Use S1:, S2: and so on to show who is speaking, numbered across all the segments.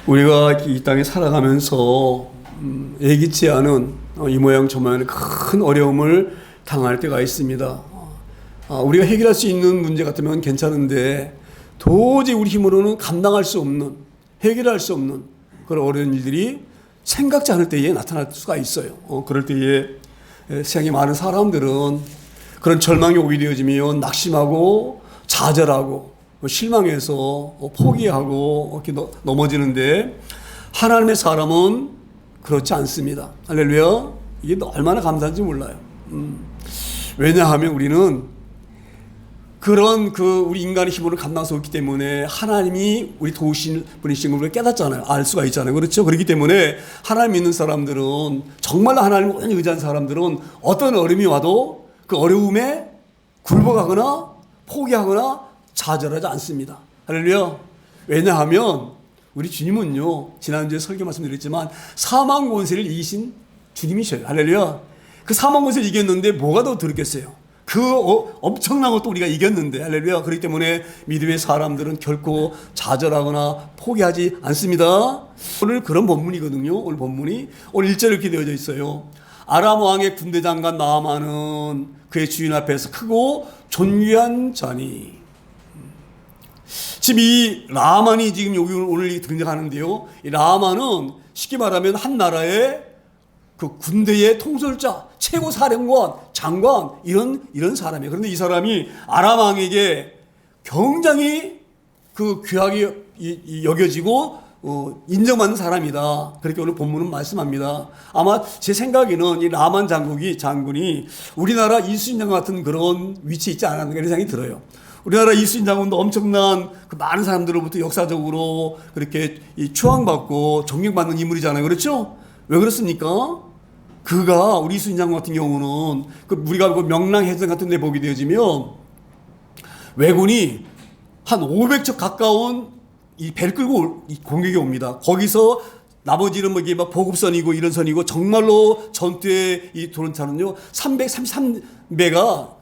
S1: 우리가 이 땅에 살아가면서 예기치 않은 이 모양 저 모양의 큰 어려움을 당할 때가 있습니다. 우리가 해결할 수 있는 문제 같으면 괜찮은데 도저히 우리 힘으로는 감당할 수 없는, 해결할 수 없는 그런 어려운 일들이 생각지 않을 때에 나타날 수가 있어요. 그럴 때에 세상에 많은 사람들은 그런 절망이 오게 되어지면 낙심하고 좌절하고 실망해서 포기하고 이렇게 넘어지는데, 하나님의 사람은 그렇지 않습니다. 할렐루야. 이게 얼마나 감사한지 몰라요. 왜냐하면 우리는 그런 우리 인간의 힘으로 감당할 수 없기 때문에 하나님이 우리 도우신 분이신 걸 깨닫잖아요. 알 수가 있잖아요. 그렇죠? 그렇기 때문에 하나님 믿는 사람들은, 정말로 하나님을 온전히 의지한 사람들은 어떤 어려움이 와도 그 어려움에 굴복하거나 포기하거나 좌절하지 않습니다. 할렐루야. 왜냐하면 우리 주님은요, 지난주에 설교 말씀드렸지만 사망 권세를 이기신 주님이셔요. 할렐루야. 그 사망 권세를 이겼는데 뭐가 더 두렵겠어요? 엄청난 것도 우리가 이겼는데. 할렐루야. 그렇기 때문에 믿음의 사람들은 결코 좌절하거나 포기하지 않습니다. 오늘 그런 본문이거든요. 오늘 본문이 오늘 1절에 이렇게 되어져 있어요. 아람 왕의 군대 장관 나아만은 그의 주인 앞에서 크고 존귀한 자니. 지금 이 라만이 지금 여기 오늘 등장하는데요. 이 라만은 쉽게 말하면 한 나라의 그 군대의 통솔자, 최고 사령관, 장관, 이런 사람이에요. 그런데 이 사람이 아람 왕에게 굉장히 귀하게 여겨지고 인정받는 사람이다. 그렇게 오늘 본문은 말씀합니다. 아마 제 생각에는 이 라만 장군이 우리나라 이순신 장군 같은 그런 위치에 있지 않았는가 이런 생각이 들어요. 우리나라 이순신 장군도 엄청난 많은 사람들로부터 역사적으로 그렇게 추앙받고 존경받는 인물이잖아요. 그렇죠? 왜 그렇습니까? 우리 이순신 장군 같은 경우는 우리가 명랑해전 같은 데 보게 되어지면 왜군이 한 500척 가까운 이 배를 끌고 공격이 옵니다. 거기서 나머지는 이게 막 보급선이고 이런 선이고, 정말로 전투의 이 도론차는요 333배가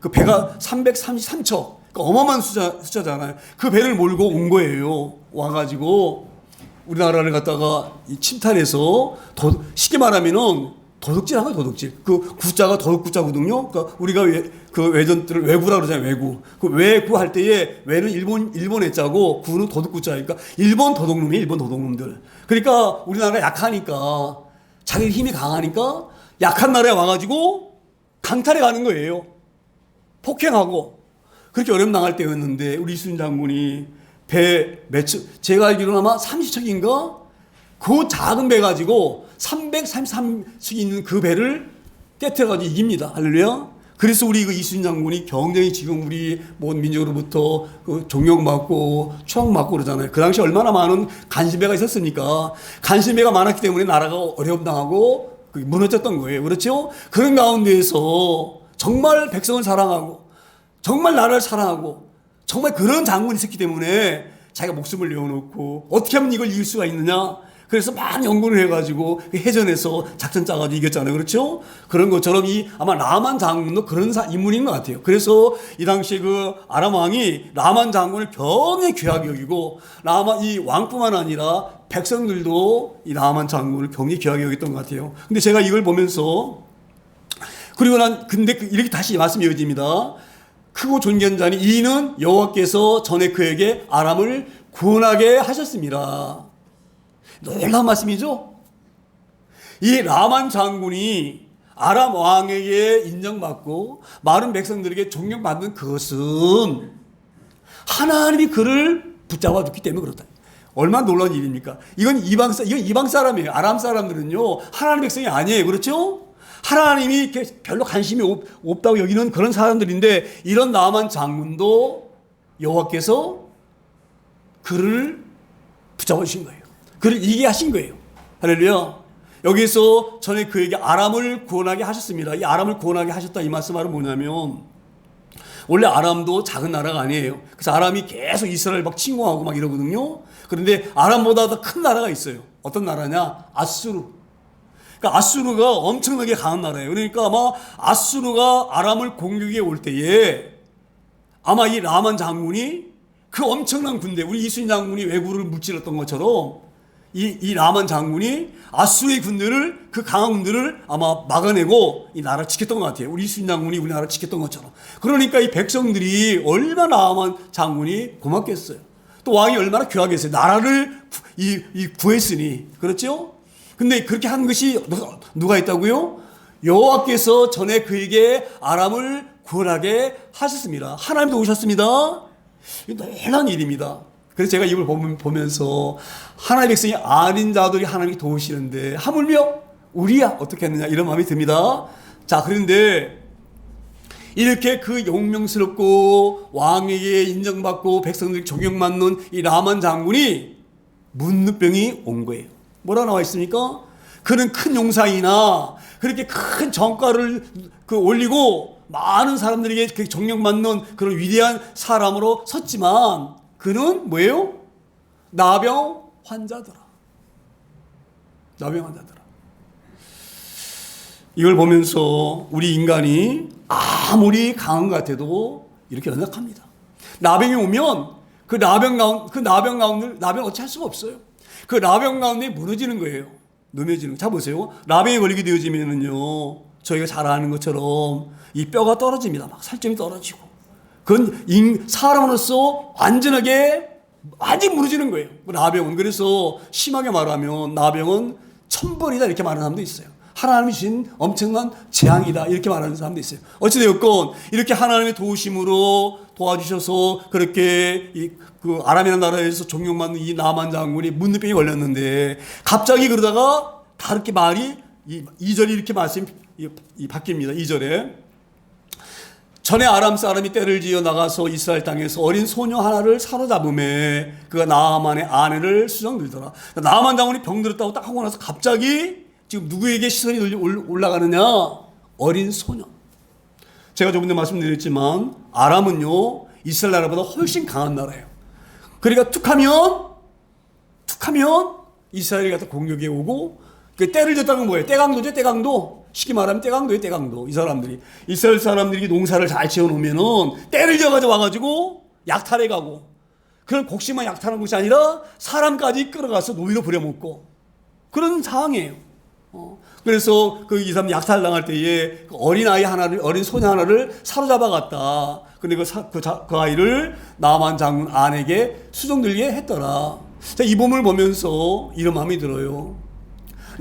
S1: 그 배가 333척, 어마어마한 숫자잖아요. 그 배를 몰고 온 거예요. 와가지고 우리나라를 갖다가 침탈해서 쉽게 말하면은 도둑질한 거예요. 도둑질. 구자가 도둑구자거든요. 그러니까 우리가 외전들을 외구라 그러잖아요. 외구. 외구 할 때에 외는 일본 해자고 구는 도둑구자니까 일본 도둑놈이에요. 일본 도둑놈들. 그러니까 우리나라가 약하니까, 자기 힘이 강하니까 약한 나라에 와가지고 강탈해 가는 거예요. 폭행하고. 그렇게 어려움 당할 때였는데 우리 이순신 장군이 배 몇 척, 제가 알기로는 아마 30척인가? 그 작은 배 가지고 333척이 있는 그 배를 깨트려가지고 이깁니다. 할렐루야. 그래서 우리 이순신 장군이 굉장히 지금 우리 모든 민족으로부터 존경받고 추앙받고 그러잖아요. 그 당시 얼마나 많은 간신배가 있었습니까? 간신배가 많았기 때문에 나라가 어려움 당하고 무너졌던 거예요. 그렇죠? 그런 가운데에서 정말 백성을 사랑하고 정말 나라를 사랑하고 정말 그런 장군이 있었기 때문에 자기가 목숨을 내어놓고 어떻게 하면 이걸 이길 수가 있느냐. 그래서 많은 연구를 해가지고 해전에서 작전 짜가지고 이겼잖아요. 그렇죠? 그런 것처럼 아마 라만 장군도 그런 인물인 것 같아요. 그래서 이 당시에 아람 왕이 라만 장군을 굉장히 귀하게 여기고, 이 왕뿐만 아니라 백성들도 이 라만 장군을 굉장히 귀하게 여겼던 것 같아요. 근데 제가 이걸 보면서, 근데 이렇게 다시 말씀이 이어집니다. 크고 존귀한 자니 이는 여호와께서 전에 그에게 아람을 구원하게 하셨습니다. 놀라운 말씀이죠? 이 라만 장군이 아람 왕에게 인정받고 많은 백성들에게 존경받는 그것은 하나님이 그를 붙잡아 줬기 때문에 그렇다. 얼마나 놀라운 일입니까? 이건 이방 사람이에요. 아람 사람들은요, 하나님 백성이 아니에요. 그렇죠? 하나님이 별로 관심이 없다고 여기는 그런 사람들인데, 이런 나만 장군도 여호와께서 그를 붙잡아 주신 거예요. 그를 이기게 하신 거예요. 할렐루야. 여기서 전에 그에게 아람을 구원하게 하셨습니다. 이 아람을 구원하게 하셨다, 이 말씀은 뭐냐면, 원래 아람도 작은 나라가 아니에요. 그래서 아람이 계속 이스라엘 막 침공하고 막 이러거든요. 그런데 아람보다 더 큰 나라가 있어요. 어떤 나라냐? 아수르. 그러니까 아수르가 엄청나게 강한 나라예요. 그러니까 아마 아수르가 아람을 공격해 올 때에 아마 이 라만 장군이 그 엄청난 군대, 우리 이순신 장군이 왜구를 무찔렀던 것처럼 이 라만 장군이 아수르의 군대를, 그 강한 군대를 아마 막아내고 이 나라를 지켰던 것 같아요. 우리 이순신 장군이 우리나라를 지켰던 것처럼. 그러니까 이 백성들이 얼마나 라만 장군이 고맙겠어요. 또 왕이 얼마나 귀하겠어요. 나라를 구했으니. 그렇죠? 근데 그렇게 한 것이 누가 했다고요? 여호와께서 전에 그에게 아람을 구원하게 하셨습니다. 하나님도 오셨습니다. 놀라운 일입니다. 그래서 제가 이걸 보면서 하나님의 백성이 아닌 자들이 하나님이 도우시는데 하물며 우리야 어떻게 했느냐 이런 마음이 듭니다. 자, 그런데 이렇게 그 용명스럽고 왕에게 인정받고 백성들이 존경받는 이 라만 장군이 문무병이 온 거예요. 뭐라 나와 있습니까? 그는 큰 용사이나 그렇게 큰 정가를 올리고 많은 사람들에게 존경받는 그런 위대한 사람으로 섰지만 그는 뭐예요? 나병 환자더라. 나병 환자더라. 이걸 보면서 우리 인간이 아무리 강한 것 같아도 이렇게 연약합니다. 나병이 오면 그 나병 가운데 나병 어찌 할 수가 없어요. 그 나병 가운데 무너지는 거예요. 넘어지는 거. 자 보세요. 나병에 걸리게 되어지면은요, 저희가 잘 아는 것처럼 이 뼈가 떨어집니다. 막 살점이 떨어지고. 그건 사람으로서 완전히 무너지는 거예요. 나병은. 그래서 심하게 말하면 나병은 천벌이다 이렇게 말하는 사람도 있어요. 하나님이 주신 엄청난 재앙이다 이렇게 말하는 사람도 있어요. 어찌되었건 이렇게 하나님의 도우심으로 도와주셔서 그렇게 그 아람이라는 나라에서 존경받는 이 나만 장군이 문둥병에 걸렸는데 갑자기 그러다가 다르게 말이 2절이 이렇게 말씀이 바뀝니다. 2절에 전에 아람 사람이 떼를 지어 나가서 이스라엘 땅에서 어린 소녀 하나를 사로잡음에 그가 나아만의 아내를 수정들더라. 나아만 장군이 병들었다고 딱 하고 나서 갑자기 지금 누구에게 시선이 올라가느냐? 어린 소녀. 제가 조금 전에 말씀드렸지만 아람은요 이스라엘 나라보다 훨씬 강한 나라예요. 그러니까 툭하면 이스라엘이 갖다 공격해 오고 그 때를 졌다는 건 뭐예요? 때강도죠. 때강도. 쉽게 말하면 때강도예요. 때강도. 이 사람들이 이스라엘 사람들이 농사를 잘 지어놓으면은 때를 져가지고 와가지고 약탈해 가고 그런 곡식만 약탈하는 것이 아니라 사람까지 끌어가서 노예로 부려먹고 그런 상황이에요. 그래서 이 사람 약탈 당할 때에 어린 소녀 하나를 사로잡아 갔다. 근데 그 아이를 나만 장군 아내에게 수종들게 했더라. 자, 이 본문을 보면서 이런 마음이 들어요.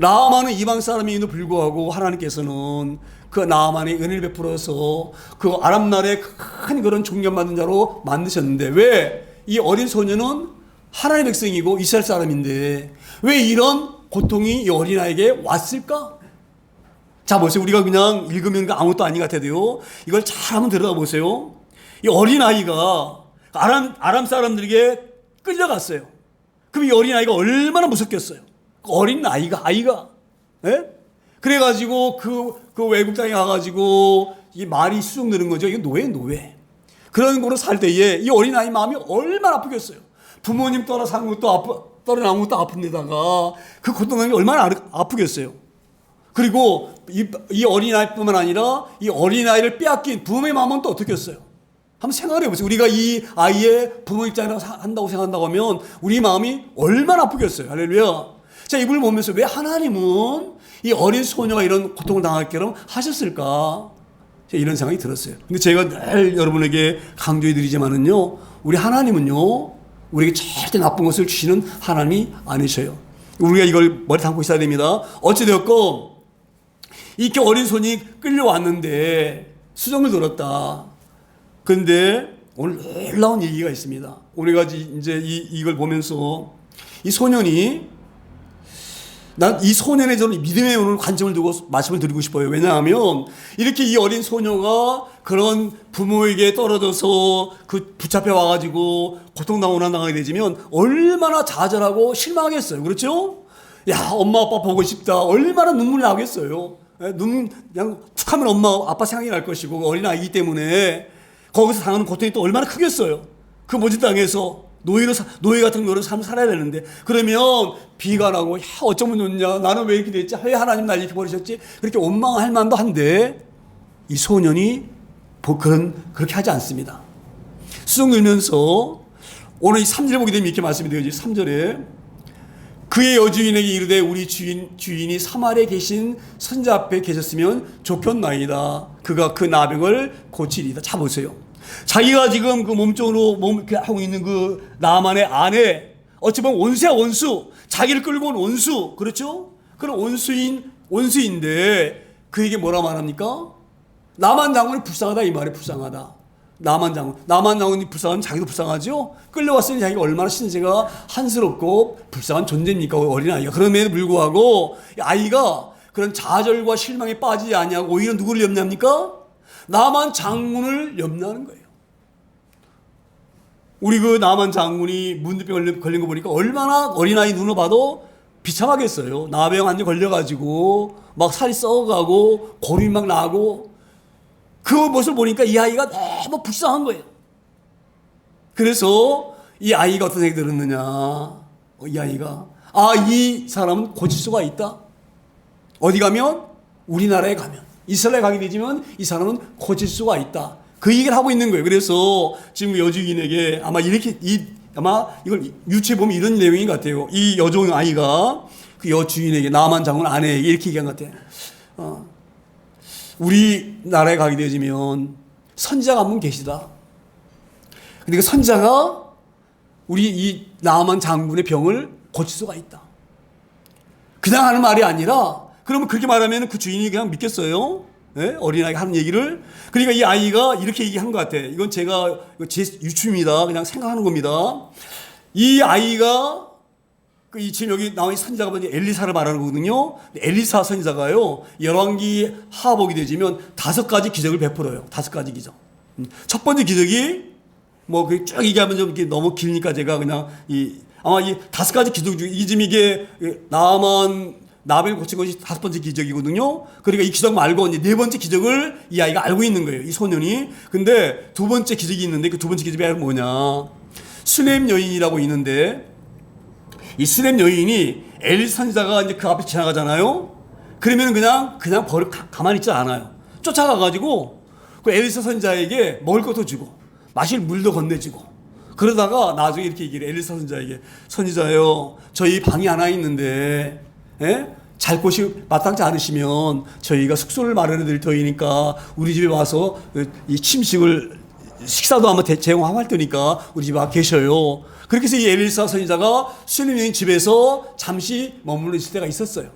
S1: 나아만은 이방 사람임에도 불구하고 하나님께서는 그 나아만의 은혜를 베풀어서 그 아람 나라의 큰 그런 존경받는 자로 만드셨는데 왜 이 어린 소녀는 하나님의 백성이고 이스라엘 사람인데 왜 이런 고통이 이 어린아이에게 왔을까? 자, 보세요. 우리가 그냥 읽으면 아무것도 아닌 것 같아도요. 이걸 잘 한번 들여다보세요. 이 어린아이가 아람 사람들에게 끌려갔어요. 그럼 이 어린아이가 얼마나 무섭겠어요. 그 어린아이가, 예? 그래가지고 그 외국 땅에 가가지고 이 말이 수정되는 거죠. 이게 노예. 그런 거로 살 때에 이 어린아이 마음이 얼마나 아프겠어요. 부모님 떠나 산 것도 떠나는 것도 아픈데다가 그 고통감이 얼마나 아프겠어요. 그리고 이 어린아이뿐만 아니라 이 어린아이를 빼앗긴 부모의 마음은 또 어떻겠어요. 한번 생각해 보세요. 우리가 이 아이의 부모 입장에서 한다고 생각한다고 하면 우리 마음이 얼마나 아프겠어요. 할렐루야. 자, 이걸 보면서 왜 하나님은 이 어린 소녀가 이런 고통을 당하게끔 하셨을까? 이런 생각이 들었어요. 근데 제가 늘 여러분에게 강조해 드리지만은요, 우리 하나님은요, 우리에게 절대 나쁜 것을 주시는 하나님이 아니셔요. 우리가 이걸 머리 담고 있어야 됩니다. 어찌되었건 이렇게 어린 손이 끌려왔는데 수정을 들었다. 그런데 오늘 놀라운 얘기가 있습니다. 우리가 이제 이걸 보면서 이 소년이 난 이 소년의 저는 믿음에 오늘 관점을 두고 말씀을 드리고 싶어요. 왜냐하면 이렇게 이 어린 소녀가 그런 부모에게 떨어져서 붙잡혀 와가지고 고통당하고 나가게 되지면 얼마나 좌절하고 실망하겠어요. 그렇죠? 야, 엄마 아빠 보고 싶다. 얼마나 눈물이 나겠어요. 그냥 툭 하면 엄마 아빠 생각이 날 것이고 어린아이기 때문에 거기서 당하는 고통이 또 얼마나 크겠어요. 그 모진 땅에서 노예 같은 노예로 살아야 되는데 그러면 비관하고 야, 어쩌면 좋냐, 나는 왜 이렇게 됐지, 왜 하나님 날 이렇게 버리셨지, 그렇게 원망할 만도 한데 이 소년이 그렇게 하지 않습니다. 수정 들면서 오늘 이 3절 보게 되면 이렇게 말씀이 되어지 3절에 그의 여주인에게 이르되 우리 주인이 사마리아에 계신 선자 앞에 계셨으면 좋겠나이다. 그가 그 나병을 고치리이다. 자 보세요. 자기가 지금 그 몸종으로 이렇게 하고 있는 그 나만의 아내, 어찌 보면 원수야 원수, 자기를 끌고 온 원수, 그렇죠? 그런 원수인데 그에게 뭐라 말합니까? 나만 장군이 불쌍하다 이 말이 불쌍하다. 나만 장군이 불쌍하면 자기도 불쌍하죠? 끌려왔으니 자기가 얼마나 신세가 한스럽고 불쌍한 존재입니까? 어린아이가. 그럼에도 불구하고 아이가 그런 좌절과 실망에 빠지지 아니하고 오히려 누구를 염려합니까? 나만 장군을 염려하는 거예요. 우리 그 나만 장군이 문둥병 걸린 거 보니까 얼마나 어린아이 눈으로 봐도 비참하겠어요. 나병 완전 걸려가지고 막 살이 썩어가고 고름이 막 나고 그 모습을 보니까 이 아이가 너무 불쌍한 거예요. 그래서 이 아이가 어떤 생각이 들었느냐. 이 아이가 이 사람은 고칠 수가 있다. 어디 가면? 우리나라에 가면. 이스라엘에 가게 되지만 이 사람은 고칠 수가 있다. 그 얘기를 하고 있는 거예요. 그래서 지금 여주인에게 아마 이렇게 아마 이걸 유추해 보면 이런 내용인 것 같아요. 이 여종 아이가 그 여주인에게 나만 장군 아내에게 이렇게 얘기한 것 같아요. 우리나라에 가게 되어지면 선지자가 한 분 계시다. 근데 그 선지자가 우리 이 나만 장군의 병을 고칠 수가 있다. 그냥 하는 말이 아니라 그러면 그렇게 말하면 그 주인이 그냥 믿겠어요? 네? 어린아이가 하는 얘기를. 그러니까 이 아이가 이렇게 얘기한 것 같아. 이건 제가 제 유추입니다. 그냥 생각하는 겁니다. 이 아이가 지금 여기 나와 있는 선지자가 먼저 엘리사를 말하는 거거든요. 엘리사 선지자가요, 열왕기 하복이 되지면 5가지 기적을 베풀어요. 5가지 기적. 첫 번째 기적이 뭐 쭉 얘기하면 좀 이렇게 너무 길니까 제가 그냥 아마 이 5가지 기적 중에 지금 이게 나병을 고친 것이 5번째 기적이거든요. 그러니까 이 기적 말고 이제 4번째 기적을 이 아이가 알고 있는 거예요. 이 소년이. 근데 2번째 기적이 있는데 그 2번째 기적이 뭐냐? 수넴 여인이라고 있는데 이 수넴 여인이 엘리 선지자가 이제 그 앞에 지나가잖아요. 그러면 그냥 가만히 있지 않아요. 쫓아가가지고 그 엘리사 선지자에게 먹을 것도 주고 마실 물도 건네주고 그러다가 나중에 이렇게 얘기를 엘리사 선지자에게 선지자요 저희 방이 하나 있는데 잘 곳이 마땅치 않으시면 저희가 숙소를 마련해 드릴 터이니까 우리 집에 와서 이 식사도 한번 제공할 테니까 우리 집에 와 계셔요. 그렇게 해서 이 엘리사 선지자가 수넴 여인 집에서 잠시 머물러 있을 때가 있었어요.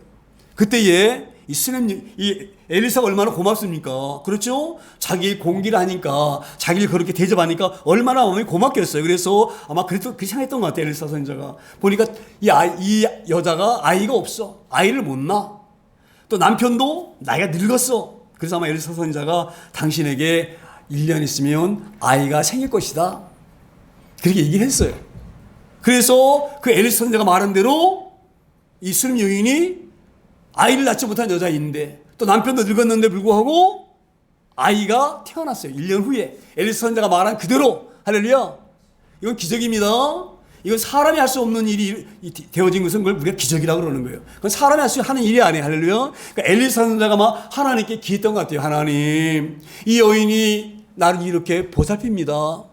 S1: 그때에 이 엘리사가 얼마나 고맙습니까? 그렇죠? 자기 공기를 하니까 자기를 그렇게 대접하니까 얼마나 마음이 고맙겠어요. 그래서 아마 그렇게 생각했던 것 같아요. 엘리사 선지자가 보니까 이 여자가 아이가 없어. 아이를 못 낳아. 또 남편도 나이가 늙었어. 그래서 아마 엘리사 선지자가 당신에게 1년 있으면 아이가 생길 것이다. 그렇게 얘기를 했어요. 그래서 그 엘리사 선지자가 말한 대로 이 수넴 여인이 아이를 낳지 못한 여자인데 또 남편도 늙었는데 불구하고 아이가 태어났어요. 1년 후에 엘리사 선지자가 말한 그대로. 할렐루야. 이건 기적입니다. 이건 사람이 할 수 없는 일이 되어진 것은 그걸 우리가 기적이라고 그러는 거예요. 그건 사람이 할 수 하는 일이 아니에요. 할렐루야. 그러니까 엘리사 선지자가 막 하나님께 기했던 것 같아요. 하나님, 이 여인이 나를 이렇게 보살핍니다.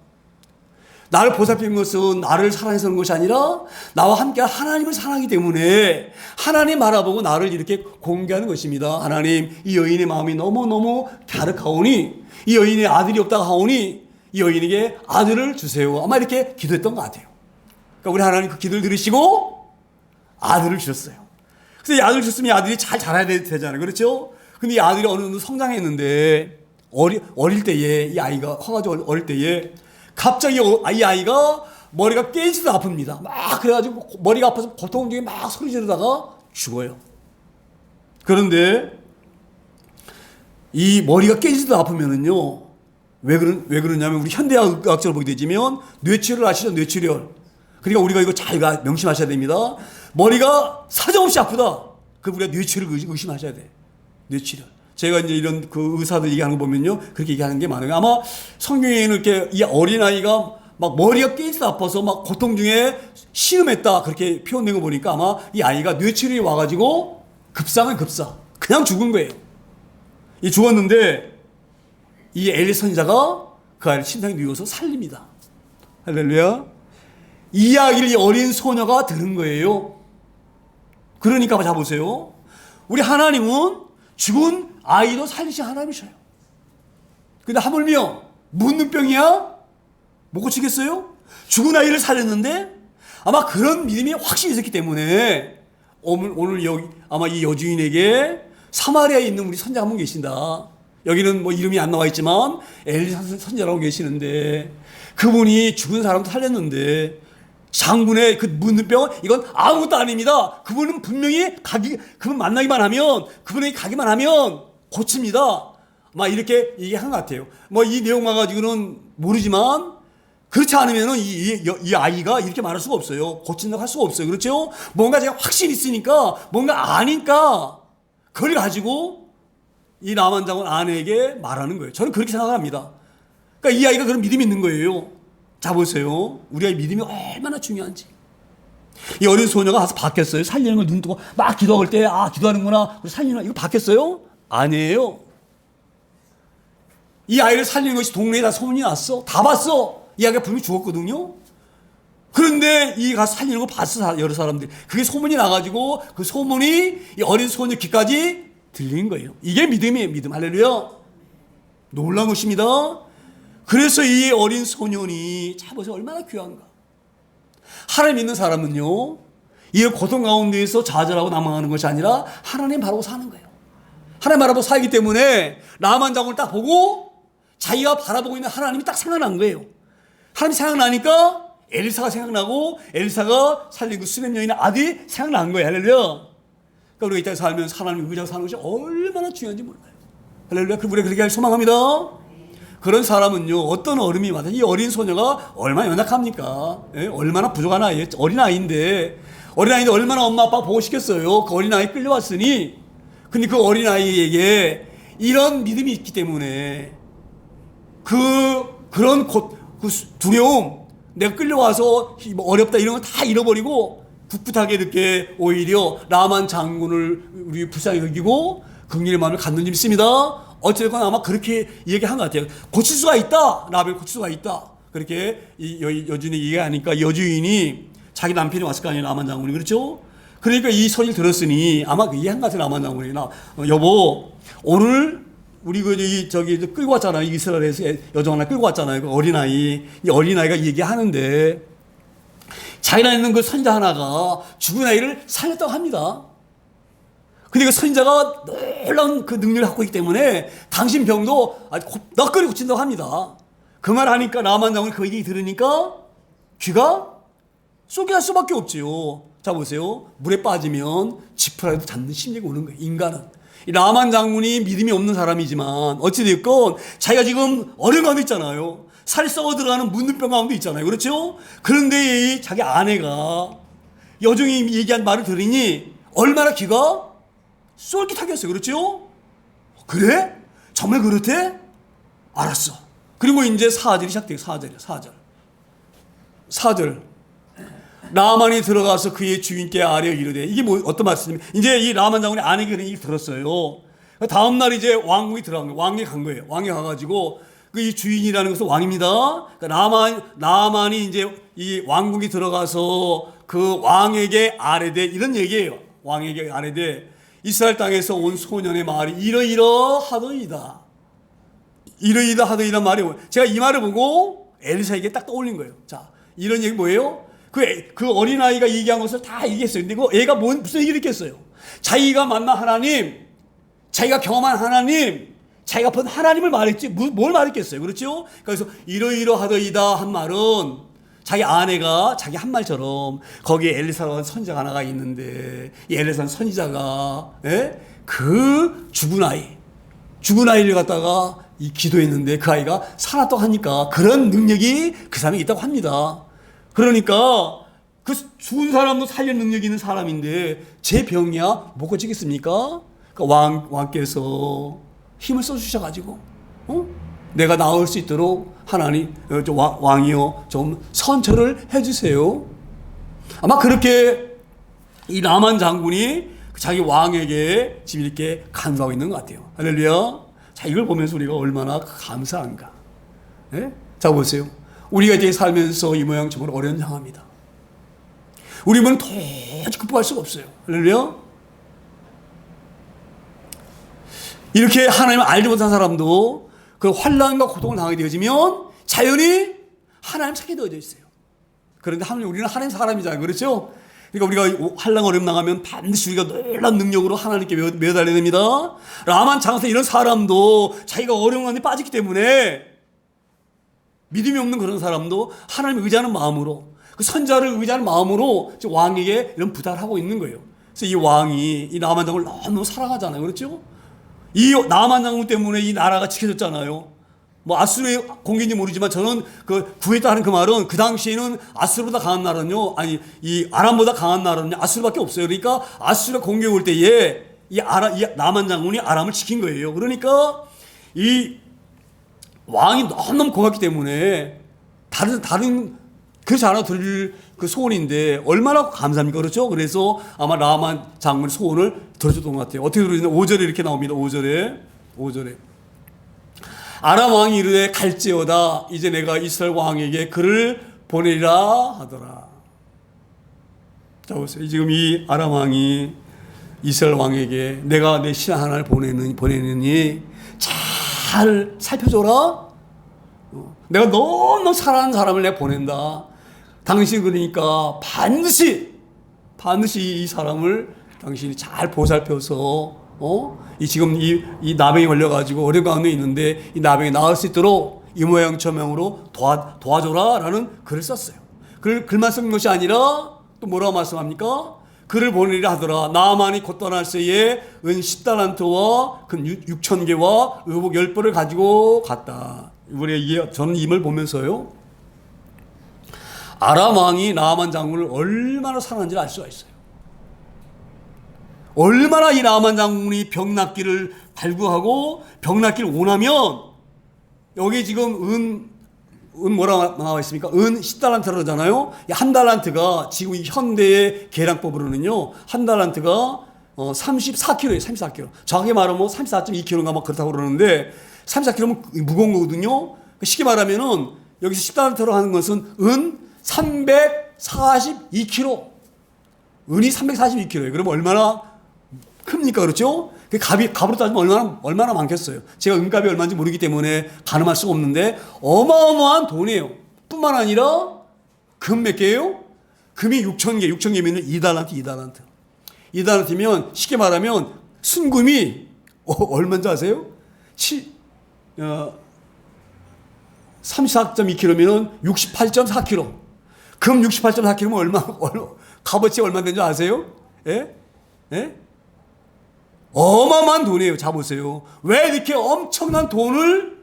S1: 나를 보살피는 것은 나를 사랑해서 그런 것이 아니라 나와 함께 하나님을 사랑하기 때문에 하나님 알아보고 나를 이렇게 공개하는 것입니다. 하나님, 이 여인의 마음이 너무너무 갸륵하오니 이 여인의 아들이 없다고 하오니 이 여인에게 아들을 주세요. 아마 이렇게 기도했던 것 같아요. 그러니까 우리 하나님 그 기도를 들으시고 아들을 주셨어요. 그래서 이 아들을 주셨으면 이 아들이 잘 자라야 되잖아요. 그렇죠? 근데 이 아들이 어느 정도 성장했는데 어릴 때에 이 아이가 커가지고 어릴 때에 갑자기 이 아이가 머리가 깨지도 아픕니다. 막 그래가지고 머리가 아파서 고통 중에 막 소리 지르다가 죽어요. 그런데 이 머리가 깨지도 아프면은요, 왜 그러냐면 우리 현대의학적으로 보게 되지면 뇌출혈 아시죠? 뇌출혈. 그러니까 우리가 이거 잘 명심하셔야 됩니다. 머리가 사정없이 아프다. 그 우리가 뇌출혈을 의심하셔야 돼. 뇌출혈. 제가 이제 이런 그 의사들 얘기하는 거 보면요, 그렇게 얘기하는 게 많아요. 아마 성경에는 이렇게 이 어린아이가 막 머리가 깨지도 아파서 막 고통 중에 시음했다. 그렇게 표현된 거 보니까 아마 이 아이가 뇌출혈이 와가지고 급사. 그냥 죽은 거예요. 이 죽었는데 이 엘리 선지자가 그 아이를 심장에 누워서 살립니다. 할렐루야. 이야기를 이 어린 소녀가 들은 거예요. 그러니까 자보세요. 우리 하나님은 죽은 아이도 살리신 하나님이셔요. 근데 하물며 문둥병이야? 못 고치겠어요? 죽은 아이를 살렸는데 아마 그런 믿음이 확실히 있었기 때문에 오늘 여기 아마 이 여주인에게 사마리아에 있는 우리 선자 한 분 계신다. 여기는 뭐 이름이 안 나와 있지만 엘리사 선자라고 계시는데 그분이 죽은 사람도 살렸는데 장군의 그 문둥병은 이건 아무것도 아닙니다. 그분은 분명히 그분 만나기만 하면 그분에게 가기만 하면 고칩니다. 막 이렇게 얘기한 것 같아요. 뭐 이 내용만 가지고는 모르지만 그렇지 않으면은 이 아이가 이렇게 말할 수가 없어요. 고친다고 할 수가 없어요. 그렇죠? 뭔가 제가 확실히 있으니까 뭔가 아니까 그걸 가지고 이 나만 장군 아내에게 말하는 거예요. 저는 그렇게 생각합니다. 그러니까 이 아이가 그런 믿음이 있는 거예요. 자 보세요. 우리가 믿음이 얼마나 중요한지. 이 어린 소녀가 가서 바뀌었어요. 살리는 걸 눈 뜨고 막 기도할 때 기도하는구나. 살리는 이거 바뀌었어요? 아니에요. 이 아이를 살리는 것이 동네에 다 소문이 났어. 다 봤어. 이 아이가 분명히 죽었거든요. 그런데 이 가서 살리는 거 봤어. 여러 사람들이. 그게 소문이 나가지고 그 소문이 이 어린 소녀 귀까지 들린 거예요. 이게 믿음이에요. 믿음. 할렐루야. 놀라운 것입니다. 그래서 이 어린 소년이 자 보세요. 얼마나 귀한가. 하나님 믿는 사람은요, 이 고통 가운데에서 좌절하고 남아가는 것이 아니라 하나님 바라고 사는 거예요. 하나님 바라보고 살기 때문에 나만 장군을 딱 보고 자기가 바라보고 있는 하나님이 딱 생각난 거예요. 하나님이 생각나니까 엘리사가 생각나고 엘리사가 살린 그 수렘 여인의 아들이 생각난 거예요. 할렐루야. 그러니까 우리가 이 땅에 살면서 하나님 의지하고 사는 것이 얼마나 중요한지 몰라요. 할렐루야. 우리가 그렇게 할 소망합니다. 그런 사람은요, 어떤 어른이 와도 이 어린 소녀가 얼마나 연약합니까? 예? 얼마나 부족한 아이예요. 어린아이인데 얼마나 엄마 아빠 보고 싶겠어요. 그 어린아이 끌려왔으니. 근데 그 어린아이에게 이런 믿음이 있기 때문에 그런 그 두려움, 내가 끌려와서 어렵다 이런 거 다 잃어버리고 꿋꿋하게 이렇게 오히려 나만 장군을 우리 불쌍히 여기고 긍휼의 마음을 갖는 줄 믿습니다. 어쨌건 아마 그렇게 얘기한 것 같아요. 고칠 수가 있다. 나를 고칠 수가 있다. 그렇게 이 여주인이 얘기하니까 여주인이 자기 남편이 왔을 거 아니에요. 나만 장군이. 그렇죠? 그러니까 이 소리를 들었으니 아마 그 이해한 것 같아요. 나만 장군이. 여보, 오늘 우리 저기 끌고 왔잖아요. 이스라엘에서 여종 하나 끌고 왔잖아요. 그 어린아이. 이 어린아이가 얘기하는데 자기나 있는 그 선자 하나가 죽은 아이를 살렸다고 합니다. 근데 그 선지자가 놀라운 그 능력을 갖고 있기 때문에 당신 병도 아주 너끈히 고친다고 합니다. 그 말 하니까 나만 장군이 그 얘기 들으니까 귀가 쏘게 수밖에 없지요. 자 보세요. 물에 빠지면 지푸라기도 잡는 심리가 오는 거예요. 인간은. 이 나만 장군이 믿음이 없는 사람이지만 어찌됐건 자기가 지금 어려운 가운데 있잖아요. 살이 썩어 들어가는 문둥병 가운데 있잖아요. 그렇죠? 그런데 이 자기 아내가 여종이 얘기한 말을 들으니 얼마나 귀가 쏠깃하겠어요. 그렇죠? 그래? 정말 그렇대? 알았어. 그리고 이제 4절이 시작돼요. 4절. 나만이 들어가서 그의 주인께 아뢰어 이르되, 이게 뭐 어떤 말씀이냐면 이제 이 나만 장군이 아내에게 그런 얘기를 들었어요. 다음 날 이제 왕궁이 들어간 거예요. 왕에 간 거예요. 왕에 가가지고 그 이 주인이라는 것은 왕입니다. 그러니까 나만이 이제 이 왕궁이 들어가서 그 왕에게 아뢰되 이런 얘기예요. 왕에게 아뢰되 이스라엘 땅에서 온 소년의 말이 이러이러하더이다. 이러이러하더이란 말이 제가 이 말을 보고 엘리사에게 딱 떠올린 거예요. 자, 이런 얘기 뭐예요? 그 어린아이가 얘기한 것을 다 얘기했어요. 근데 그 애가 무슨 얘기를 했겠어요? 자기가 만난 하나님, 자기가 경험한 하나님, 자기가 본 하나님을 말했지 뭘 말했겠어요? 그렇죠? 그래서 이러이러하더이다 한 말은 자기 아내가 자기 한 말처럼 거기에 엘리사라는 선지자가 하나가 있는데 이 엘리사는 선지자가 그 죽은 아이를 갖다가 이 기도했는데 그 아이가 살았다고 하니까 그런 능력이 그 사람이 있다고 합니다. 그러니까 그 죽은 사람도 살릴 능력이 있는 사람인데 제 병이야 못 고치겠습니까? 그러니까 왕께서 힘을 써주셔가지고 내가 나을 수 있도록 하나님 왕이요 좀 선처를 해주세요. 아마 그렇게 이 나만 장군이 자기 왕에게 지금 이렇게 간구하고 있는 것 같아요. 할렐루야. 자, 이걸 보면서 우리가 얼마나 감사한가. 네? 자 보세요. 우리가 이제 살면서 이 모양 정말 어려운 상황입니다. 우리 몸은 도저히 극복할 수가 없어요. 할렐루야. 이렇게 하나님을 알지 못한 사람도 그 환난과 고통을 당하게 되어지면 자연히 하나님 찾게 되어져 있어요. 그런데 우리는 하나님 사람이잖아요. 그렇죠? 그러니까 우리가 환난 어려움 당하면 반드시 우리가 놀라운 능력으로 하나님께 매달려야 됩니다. 라만 장사 이런 사람도 자기가 어려운 가운데 빠졌기 때문에 믿음이 없는 그런 사람도 하나님을 의지하는 마음으로 그 선자를 의지하는 마음으로 왕에게 이런 부탁을 하고 있는 거예요. 그래서 이 왕이 이 나만 장군을 너무 사랑하잖아요. 그렇죠? 이 나만 장군 때문에 이 나라가 지켜졌잖아요. 뭐 아수르의 공개인지 모르지만 저는 그 구했다는 그 말은 그 당시에는 아수르보다 강한 나라는요, 아니 이 아람보다 강한 나라는 아수르밖에 없어요. 그러니까 아수르가 공격 올 때에 이 나만 장군이 아람을 지킨 거예요. 그러니까 이 왕이 너무너무 고맙기 때문에 다른 그렇지 않아 드릴 그 소원인데 얼마나 감사합니까? 그렇죠? 그래서 아마 나만 장군의 소원을 들어줬던 것 같아요. 어떻게 들어주냐? 5절에 이렇게 나옵니다. 5절에 아람 왕이 이르되 갈지어다 이제 내가 이스라엘 왕에게 그를 보내리라 하더라. 자 보세요. 지금 이 아람 왕이 이스라엘 왕에게 내가 내 신하 하나를 보내느니 잘 살펴줘라. 내가 너무 사랑하는 사람을 내가 보낸다. 당신 그러니까 반드시 이 사람을 당신이 잘 보살펴서 이 지금 이 나병이 걸려가지고 어려운 가운데 있는데 이 나병이 나을 수 있도록 이 모양 저 모양으로 도와줘라라는 글을 썼어요. 글만 쓴 것이 아니라 또 뭐라고 말씀합니까? 그를 보내리라 하더라. 나만이 곧 떠날 새에 은 10달란트와 금 6,000개와 의복 10벌을 가지고 갔다. 저는 임을 보면서요, 아람 왕이 나만 장군을 얼마나 사랑하는지 알 수가 있어요. 얼마나 이 나만 장군이 병 낫기를 발구하고 병 낫기를 원하면, 여기 지금 뭐라 나와 있습니까? 은 10달란트라고 그러잖아요. 한 달란트가 지금 이 현대의 계량법으로는요, 한 달란트가 34kg예요. 34kg. 정확히 말하면 34.2kg인가 막 그렇다고 그러는데 34kg면 무거운 거거든요. 쉽게 말하면은 여기서 10달란트로 하는 것은 은 342kg. 은이 342kg예요. 그러면 얼마나 큽니까? 그렇죠? 값으로 따지면 얼마나 많겠어요. 제가 은값이 얼마인지 모르기 때문에 가늠할 수가 없는데 어마어마한 돈이에요. 뿐만 아니라 금 몇 개예요? 금이 6,000개. 6,000개면 2달란트. 2달란트면 쉽게 말하면 순금이 얼마인지 아세요? 34.2kg면 68.4kg. 금 68.4kg면 값어치 얼마 되는지 아세요? 예? 예? 어마어마한 돈이에요. 자 보세요. 왜 이렇게 엄청난 돈을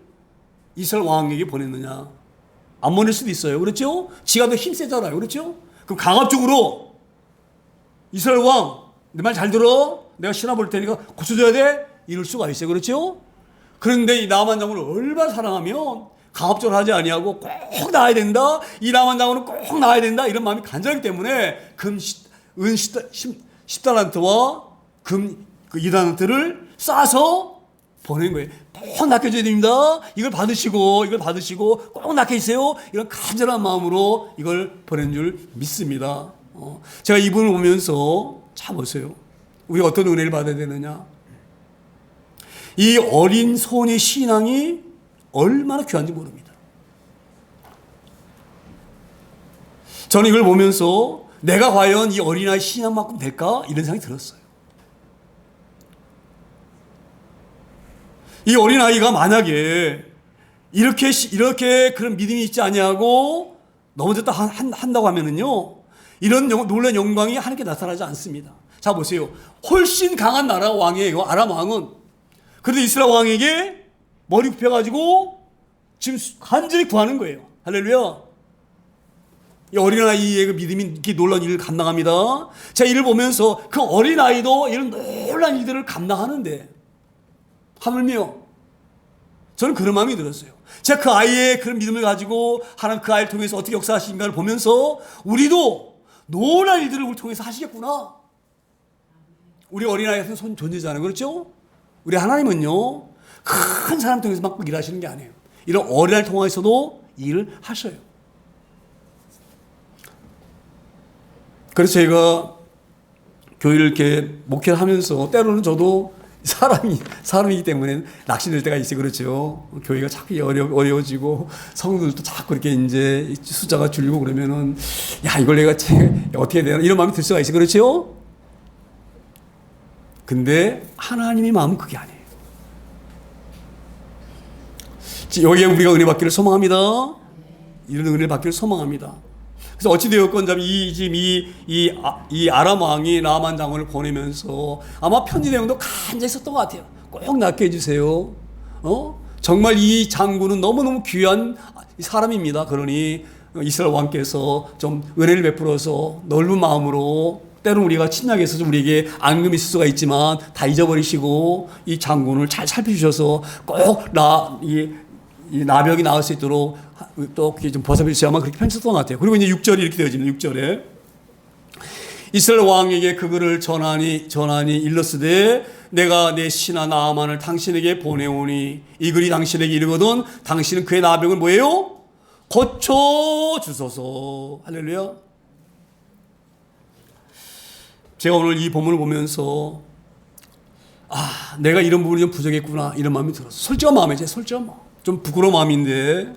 S1: 이스라엘 왕에게 보냈느냐? 안 보낼 수도 있어요. 그렇죠? 지가 더 힘세잖아요. 그렇죠? 그럼 강압적으로 이스라엘 왕, 내 말 잘 들어. 내가 신하 볼 테니까 고쳐줘야 돼. 이럴 수가 있어요. 그렇죠? 그런데 이 나만 장군을 얼마나 사랑하면 강압적으로 하지 아니하고 꼭 나와야 된다. 이 나만 장군은 꼭 나와야 된다. 이런 마음이 간절하기 때문에 은 10달란트와 금 2달란트를 싸서 보낸 거예요. 꼭 낚여줘야 됩니다. 이걸 받으시고 꼭 낚여주세요. 이런 간절한 마음으로 이걸 보낸 줄 믿습니다. 제가 이분을 보면서 자 보세요. 우리가 어떤 은혜를 받아야 되느냐. 이 어린 소년의 신앙이 얼마나 귀한지 모릅니다. 저는 이걸 보면서 내가 과연 이 어린아이 신앙만큼 될까? 이런 생각이 들었어요. 이 어린아이가 만약에 이렇게 그런 믿음이 있지 아니하고 넘어졌다 한다고 하면은요, 이런 놀라운 영광이 하나님께 나타나지 않습니다. 자 보세요. 훨씬 강한 나라 왕이에요. 아람 왕은. 그래도 이스라엘 왕에게 머리 굽혀가지고 지금 간절히 구하는 거예요. 할렐루야. 이 어린아이의 그 믿음이 이렇게 놀라운 일을 감당합니다. 제가 이를 보면서 그 어린아이도 이런 놀라운 일들을 감당하는데 하물며 저는 그런 마음이 들었어요. 제가 그 아이의 그런 믿음을 가지고 하나님 그 아이를 통해서 어떻게 역사하시는가를 보면서 우리도 놀라운 일들을 우리 통해서 하시겠구나. 우리 어린아이는 존재잖아요. 그렇죠? 우리 하나님은요, 큰 사람 통해서만 꼭 일하시는 게 아니에요. 이런 어린아이를 통해서도 일을 하셔요. 그래서 제가 교회를 이렇게 목회를 하면서 때로는 저도 사람이기 때문에 낙심될 때가 있어요. 그렇죠. 교회가 자꾸 어려워지고 성도들도 자꾸 이렇게 이제 숫자가 줄고 그러면은 야, 이걸 내가 어떻게 해야 되나 이런 마음이 들 수가 있어요. 그렇죠. 근데 하나님의 마음은 그게 아니에요. 여기에 우리가 은혜 받기를 소망합니다. 이런 은혜 받기를 소망합니다. 그래서 어찌되었건 지금 이 아람 왕이 나만 장군을 보내면서 아마 편지 내용도 간절히 썼던 것 같아요. 꼭 낫게 해주세요. 정말 이 장군은 너무너무 귀한 사람입니다. 그러니 이스라엘 왕께서 좀 은혜를 베풀어서 넓은 마음으로 때로는 우리가 침략해서 우리에게 앙금이 있을 수가 있지만 다 잊어버리시고 이 장군을 잘 살펴주셔서 꼭 이 나병이 나을 수 있도록 또 좀 보살펴주셔야만 그렇게 편지했던 것 같아요. 그리고 이제 6절이 이렇게 되어집니다. 6절에 이스라엘 왕에게 그 글을 전하니 일렀으되 내가 내 신하 나아만을 당신에게 보내오니 이 글이 당신에게 이르거든 당신은 그의 나병을 뭐예요? 고쳐주소서. 할렐루야. 제가 오늘 이 본문을 보면서 내가 이런 부분이 좀 부족했구나 이런 마음이 들었어요. 솔직한 마음이죠. 솔직한 마음. 좀 부끄러운 마음인데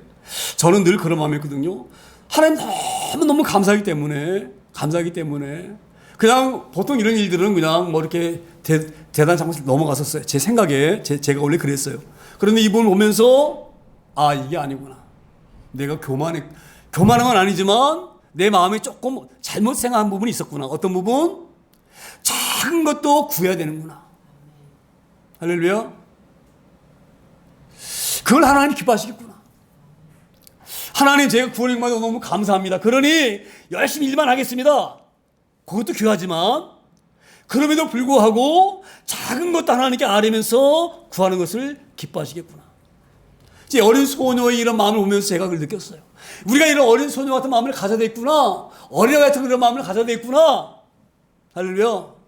S1: 저는 늘 그런 마음이었거든요. 하나님 너무 감사하기 때문에 그냥 보통 이런 일들은 그냥 뭐 이렇게 대단한 장소를 넘어갔었어요. 제 생각에 제가 원래 그랬어요. 그런데 이 부분을 보면서 이게 아니구나. 내가 교만한 건 아니지만 내 마음에 조금 잘못 생각한 부분이 있었구나. 어떤 부분? 작은 것도 구해야 되는구나. 할렐루야. 그걸 하나님 기뻐하시겠구나. 하나님 제가 구원을 받아 너무 감사합니다. 그러니 열심히 일만 하겠습니다. 그것도 귀하지만 그럼에도 불구하고 작은 것도 하나님께 아뢰면서 구하는 것을 기뻐하시겠구나. 이제 어린 소녀의 이런 마음을 보면서 제가 그걸 느꼈어요. 우리가 이런 어린 소녀 같은 마음을 가져야 되겠구나. 어린아이 같은 그런 마음을 가져야 되겠구나. 할렐루야.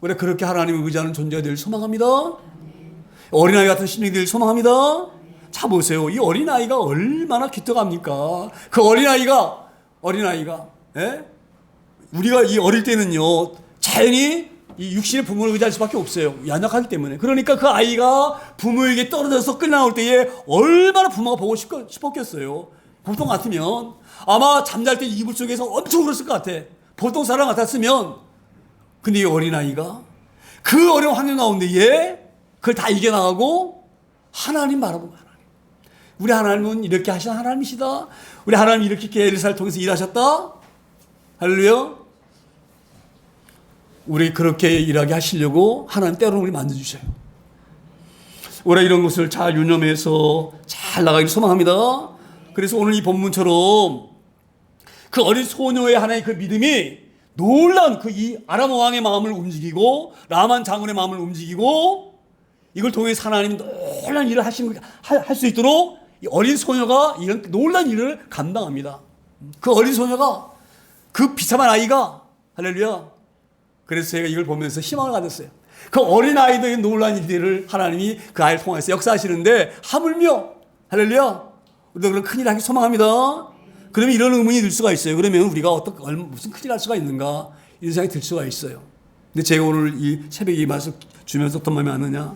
S1: 우리가 그렇게 하나님을 의지하는 존재가 되길 소망합니다. 어린아이 같은 심령이 되길 소망합니다. 자 보세요. 이 어린아이가 얼마나 기특합니까? 그 어린아이가 우리가 이 어릴 때는요 자연히 이 육신의 부모를 의지할 수밖에 없어요. 연약하기 때문에. 그러니까 그 아이가 부모에게 떨어져서 끌려나올 때에 얼마나 부모가 보고 싶었겠어요. 보통 같으면 아마 잠잘 때 이불 속에서 엄청 울었을 것 같아. 보통 사람 같았으면. 근데 이 어린아이가 그 어려운 환경 가운데에 그걸 다 이겨나가고 하나님 바라보고 우리 하나님은 이렇게 하신 하나님이시다. 우리 하나님 이렇게 엘리사를 통해서 일하셨다. 할렐루야. 우리 그렇게 일하게 하시려고 하나님 때로는 우리 만져주셔요. 우리가 이런 것을 잘 유념해서 잘 나가기를 소망합니다. 그래서 오늘 이 본문처럼 그 어린 소녀의 하나의 그 믿음이 놀라운 이 아람 왕의 마음을 움직이고 라만 장군의 마음을 움직이고 이걸 통해서 하나님이 놀라운 일을 할 수 있도록 이 어린 소녀가 이런 놀라운 일을 감당합니다. 그 어린 소녀가 그 비참한 아이가 할렐루야. 그래서 제가 이걸 보면서 희망을 가졌어요. 그 어린 아이들의 놀라운 일들을 하나님이 그 아이를 통해서 역사하시는데 하물며 할렐루야. 우리도 그런 큰일 하기 소망합니다. 그러면 이런 의문이 들 수가 있어요. 그러면 우리가 무슨 큰일 할 수가 있는가 이런 생각이 들 수가 있어요. 근데 제가 오늘 이 새벽에 이 말씀 주면서 어떤 마음이 왔느냐.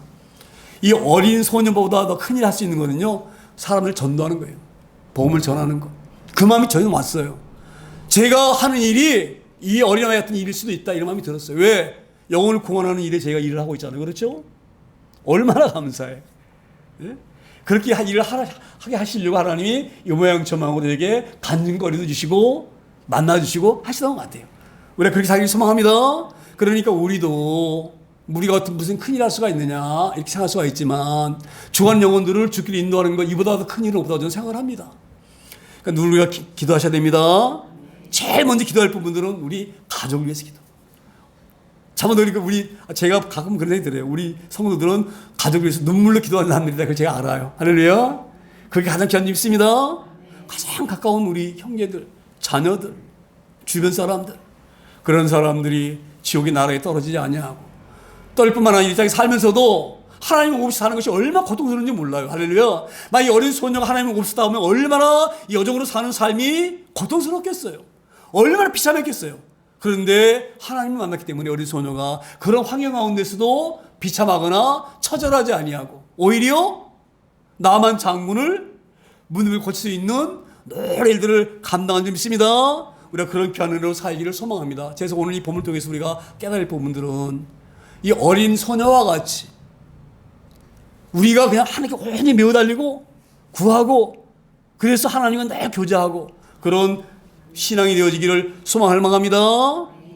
S1: 이 어린 소녀보다 더 큰일 할 수 있는 거는요. 사람을 전도하는 거예요. 복음을 전하는 거. 그 마음이 저는 왔어요. 제가 하는 일이 이 어린아이 같은 일일 수도 있다 이런 마음이 들었어요. 왜? 영혼을 구원하는 일에 제가 일을 하고 있잖아요. 그렇죠? 얼마나 감사해. 예? 그렇게 일을 하게 하시려고 하나님이 이 모양 저망으로 되게 간증거리도 주시고 만나주시고 하시던 것 같아요. 우리가 그렇게 살기를 소망합니다. 그러니까 우리가 어떤 무슨 큰일 할 수가 있느냐 이렇게 생각할 수가 있지만 죽은 영혼들을 죽기로 인도하는 것 이보다 더 큰 일은 없다고 저는 생각을 합니다. 그러니까 우리가 기도하셔야 됩니다. 제일 먼저 기도할 부분들은 우리 가족을 위해서 기도. 참으로 그러니까 제가 가끔 그런 생각이 들어요. 우리 성도들은 가족을 위해서 눈물로 기도하는 사람들이다. 그걸 제가 알아요. 할렐루야. 그게 가장 귀한 일이 있습니다. 가장 가까운 우리 형제들, 자녀들, 주변 사람들 그런 사람들이 지옥의 나라에 떨어지지 아니하고 떨 뿐만 아니라 이 땅에 살면서도 하나님 없이 사는 것이 얼마나 고통스러운지 몰라요. 할렐루야. 막 이 어린 소녀가 하나님 없이 살다 보면 얼마나 이 여정으로 사는 삶이 고통스럽겠어요. 얼마나 비참했겠어요. 그런데 하나님을 만났기 때문에 어린 소녀가 그런 환경 가운데서도 비참하거나 처절하지 아니하고 오히려 나만 장군을 무릎을 고칠 수 있는 모든 일들을 감당한 줄 믿습니다. 우리가 그런 귀한 은혜로 살기를 소망합니다. 그래서 오늘 이 본문을 통해서 우리가 깨달을 부분들은 이 어린 소녀와 같이 우리가 그냥 하나님께 온전히 매어 달리고 구하고 그래서 하나님과 늘 교제하고 그런 신앙이 되어지기를 소망할 만합니다.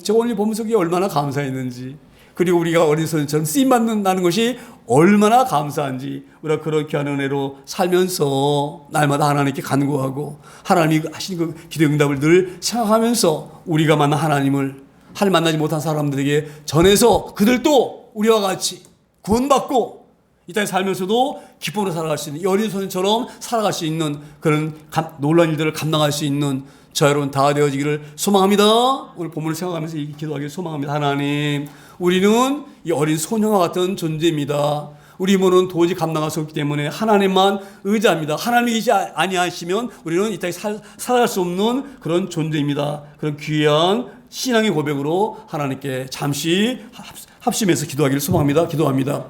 S1: 제가 오늘 본문 속에 얼마나 감사했는지 그리고 우리가 어린 소년처럼 쓰임받는다는 것이 얼마나 감사한지 우리가 그런 귀한 은혜로 살면서 날마다 하나님께 간구하고 하나님이 하신 그 기도 응답을 늘 생각하면서 우리가 만난 하나님을 만나지 못한 사람들에게 전해서 그들도 우리와 같이 구원받고 이 땅에 살면서도 기쁨으로 살아갈 수 있는 이 어린 소년처럼 살아갈 수 있는 그런 놀라운 일들을 감당할 수 있는 저 여러분 다 되어지기를 소망합니다. 오늘 본문을 생각하면서 기도하기를 소망합니다. 하나님, 우리는 이 어린 소녀와 같은 존재입니다. 우리 힘으로는 도저히 감당할 수 없기 때문에 하나님만 의지합니다. 하나님이 아니하시면 우리는 이 땅에 살아갈 수 없는 그런 존재입니다. 그런 귀한 신앙의 고백으로 하나님께 잠시 합심해서 기도하기를 소망합니다. 기도합니다.